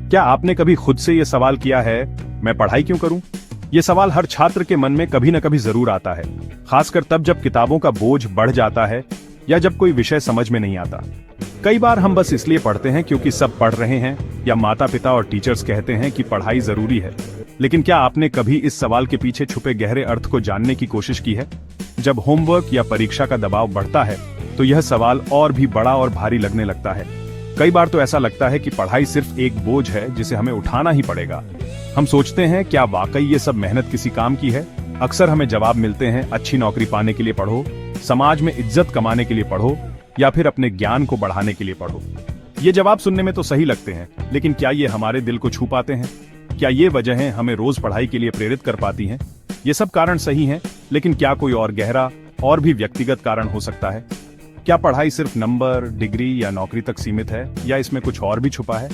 क्या आपने कभी खुद से ये सवाल किया है, मैं पढ़ाई क्यों करूं? ये सवाल हर छात्र के मन में कभी न कभी जरूर आता है, खासकर तब जब किताबों का बोझ बढ़ जाता है या जब कोई विषय समझ में नहीं आता। कई बार हम बस इसलिए पढ़ते हैं क्योंकि सब पढ़ रहे हैं या माता पिता और टीचर्स कहते हैं कि पढ़ाई जरूरी है। लेकिन क्या आपने कभी इस सवाल के पीछे छुपे गहरे अर्थ को जानने की कोशिश की है? जब होमवर्क या परीक्षा का दबाव बढ़ता है तो यह सवाल और भी बड़ा और भारी लगने लगता है। कई बार तो ऐसा लगता है कि पढ़ाई सिर्फ एक बोझ है जिसे हमें उठाना ही पड़ेगा। हम सोचते हैं, क्या वाकई ये सब मेहनत किसी काम की है? अक्सर हमें जवाब मिलते हैं, अच्छी नौकरी पाने के लिए पढ़ो, समाज में इज्जत कमाने के लिए पढ़ो, या फिर अपने ज्ञान को बढ़ाने के लिए पढ़ो। ये जवाब सुनने में तो सही लगते हैं, लेकिन क्या ये हमारे दिल को छू पाते हैं? क्या ये वजहें हमें रोज पढ़ाई के लिए प्रेरित कर पाती हैं? ये सब कारण सही हैं, लेकिन क्या कोई और गहरा और भी व्यक्तिगत कारण हो सकता है? क्या पढ़ाई सिर्फ नंबर, डिग्री या नौकरी तक सीमित है, या इसमें कुछ और भी छुपा है?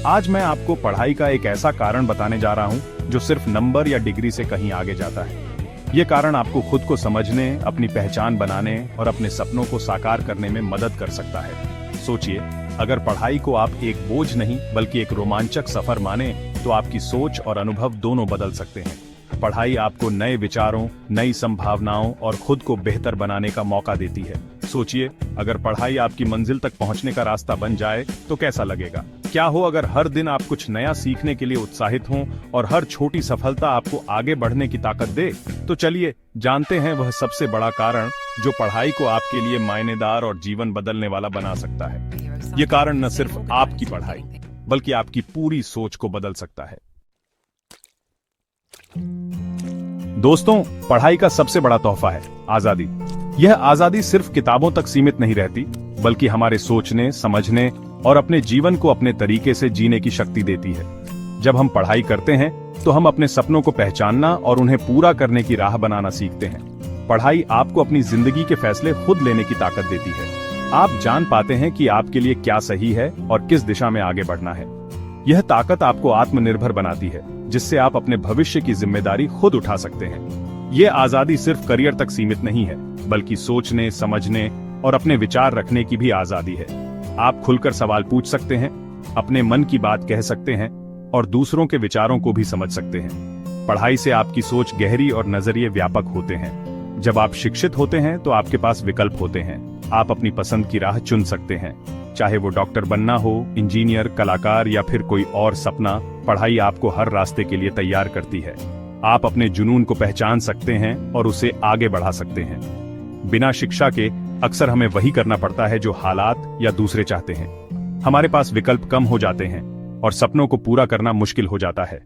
आज मैं आपको पढ़ाई का एक ऐसा कारण बताने जा रहा हूं जो सिर्फ नंबर या डिग्री से कहीं आगे जाता है। ये कारण आपको खुद को समझने, अपनी पहचान बनाने और अपने सपनों को साकार करने में मदद कर सकता है। सोचिए, अगर पढ़ाई को आप एक बोझ नहीं बल्कि एक रोमांचक सफर माने तो आपकी सोच और अनुभव दोनों बदल सकते हैं। पढ़ाई आपको नए विचारों, नई संभावनाओं और खुद को बेहतर बनाने का मौका देती है। सोचिए, अगर पढ़ाई आपकी मंजिल तक पहुंचने का रास्ता बन जाए तो कैसा लगेगा? क्या हो अगर हर दिन आप कुछ नया सीखने के लिए उत्साहित हों और हर छोटी सफलता आपको आगे बढ़ने की ताकत दे? तो चलिए जानते हैं वह सबसे बड़ा कारण जो पढ़ाई को आपके लिए मायनेदार और जीवन बदलने वाला बना सकता है। ये कारण न सिर्फ आपकी पढ़ाई बल्कि आपकी पूरी सोच को बदल सकता है। दोस्तों, पढ़ाई का सबसे बड़ा तोहफा है आजादी। यह आजादी सिर्फ किताबों तक सीमित नहीं रहती, बल्कि हमारे सोचने, समझने और अपने जीवन को अपने तरीके से जीने की शक्ति देती है। जब हम पढ़ाई करते हैं तो हम अपने सपनों को पहचानना और उन्हें पूरा करने की राह बनाना सीखते हैं। पढ़ाई आपको अपनी जिंदगी के फैसले खुद लेने की ताकत देती है। आप जान पाते हैं कि आपके लिए क्या सही है और किस दिशा में आगे बढ़ना है। यह ताकत आपको आत्मनिर्भर बनाती है, जिससे आप अपने भविष्य की जिम्मेदारी खुद उठा सकते हैं। ये आजादी सिर्फ करियर तक सीमित नहीं है, बल्कि सोचने, समझने और अपने विचार रखने की भी आजादी है। आप खुलकर सवाल पूछ सकते हैं, अपने मन की बात कह सकते हैं और दूसरों के विचारों को भी समझ सकते हैं। पढ़ाई से आपकी सोच गहरी और नजरिए व्यापक होते हैं। जब आप शिक्षित होते हैं तो आपके पास विकल्प होते हैं। आप अपनी पसंद की राह चुन सकते हैं, चाहे वो डॉक्टर बनना हो, इंजीनियर, कलाकार या फिर कोई और सपना। पढ़ाई आपको हर रास्ते के लिए तैयार करती है। आप अपने जुनून को पहचान सकते हैं और उसे आगे बढ़ा सकते हैं। बिना शिक्षा के अक्सर हमें वही करना पड़ता है जो हालात या दूसरे चाहते हैं। हमारे पास विकल्प कम हो जाते हैं और सपनों को पूरा करना मुश्किल हो जाता है।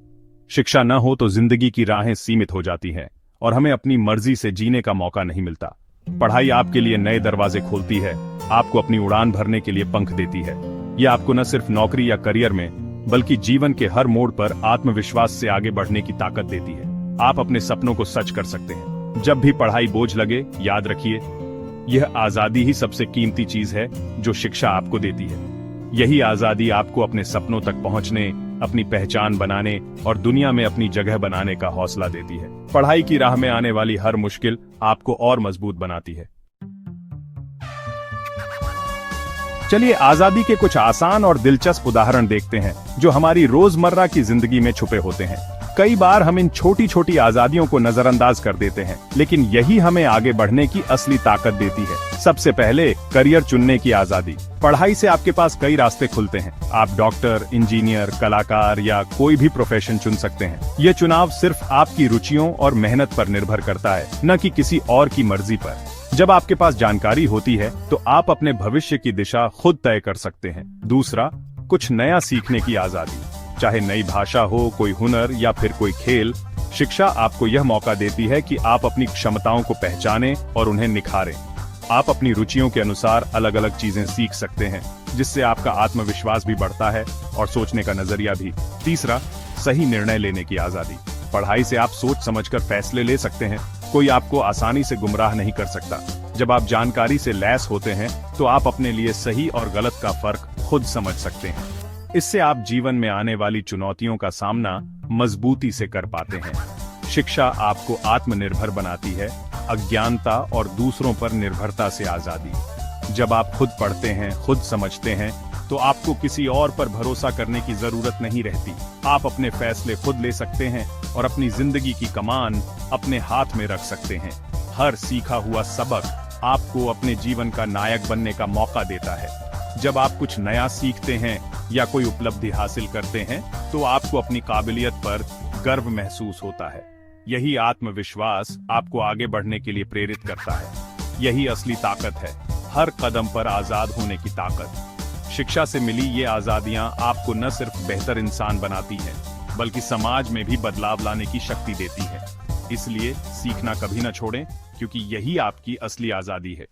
शिक्षा न हो तो जिंदगी की राहें सीमित हो जाती हैं और हमें अपनी मर्जी से जीने का मौका नहीं मिलता। पढ़ाई आपके लिए नए दरवाजे खोलती है, आपको अपनी उड़ान भरने के लिए पंख देती है। यह आपको न सिर्फ नौकरी या करियर में बल्कि जीवन के हर मोड़ पर आत्मविश्वास से आगे बढ़ने की ताकत देती है। आप अपने सपनों को सच कर सकते हैं। जब भी पढ़ाई बोझ लगे, याद रखिए, यह आजादी ही सबसे कीमती चीज है जो शिक्षा आपको देती है। यही आजादी आपको अपने सपनों तक पहुंचने, अपनी पहचान बनाने और दुनिया में अपनी जगह बनाने का हौसला देती है। पढ़ाई की राह में आने वाली हर मुश्किल आपको और मजबूत बनाती है। चलिए आजादी के कुछ आसान और दिलचस्प उदाहरण देखते हैं जो हमारी रोजमर्रा की जिंदगी में छुपे होते हैं। कई बार हम इन छोटी छोटी आजादियों को नजरअंदाज कर देते हैं, लेकिन यही हमें आगे बढ़ने की असली ताकत देती है। सबसे पहले, करियर चुनने की आजादी। पढ़ाई से आपके पास कई रास्ते खुलते हैं। आप डॉक्टर, इंजीनियर, कलाकार या कोई भी प्रोफेशन चुन सकते हैं। ये चुनाव सिर्फ आपकी रुचियों और मेहनत पर निर्भर करता है, न कि किसी और की मर्जी पर। जब आपके पास जानकारी होती है तो आप अपने भविष्य की दिशा खुद तय कर सकते हैं। दूसरा, कुछ नया सीखने की आजादी। चाहे नई भाषा हो, कोई हुनर या फिर कोई खेल, शिक्षा आपको यह मौका देती है कि आप अपनी क्षमताओं को पहचानें और उन्हें निखारें। आप अपनी रुचियों के अनुसार अलग अलग चीजें सीख सकते हैं, जिससे आपका आत्मविश्वास भी बढ़ता है और सोचने का नजरिया भी। तीसरा, सही निर्णय लेने की आजादी। पढ़ाई से आप सोच समझकर फैसले ले सकते हैं। कोई आपको आसानी से गुमराह नहीं कर सकता। जब आप जानकारी से लैस होते हैं तो आप अपने लिए सही और गलत का फर्क खुद समझ सकते हैं। इससे आप जीवन में आने वाली चुनौतियों का सामना मजबूती से कर पाते हैं। शिक्षा आपको आत्मनिर्भर बनाती है, अज्ञानता और दूसरों पर निर्भरता से आजादी। जब आप खुद पढ़ते हैं, खुद समझते हैं तो आपको किसी और पर भरोसा करने की जरूरत नहीं रहती। आप अपने फैसले खुद ले सकते हैं और अपनी जिंदगी की कमान अपने हाथ में रख सकते हैं। हर सीखा हुआ सबक आपको अपने जीवन का नायक बनने का मौका देता है। जब आप कुछ नया सीखते हैं या कोई उपलब्धि हासिल करते हैं तो आपको अपनी काबिलियत पर गर्व महसूस होता है। यही आत्मविश्वास आपको आगे बढ़ने के लिए प्रेरित करता है। यही असली ताकत है, हर कदम पर आजाद होने की ताकत। शिक्षा से मिली ये आजादियां आपको न सिर्फ बेहतर इंसान बनाती हैं, बल्कि समाज में भी बदलाव लाने की शक्ति देती है। इसलिए सीखना कभी न छोड़ें, क्योंकि यही आपकी असली आजादी है।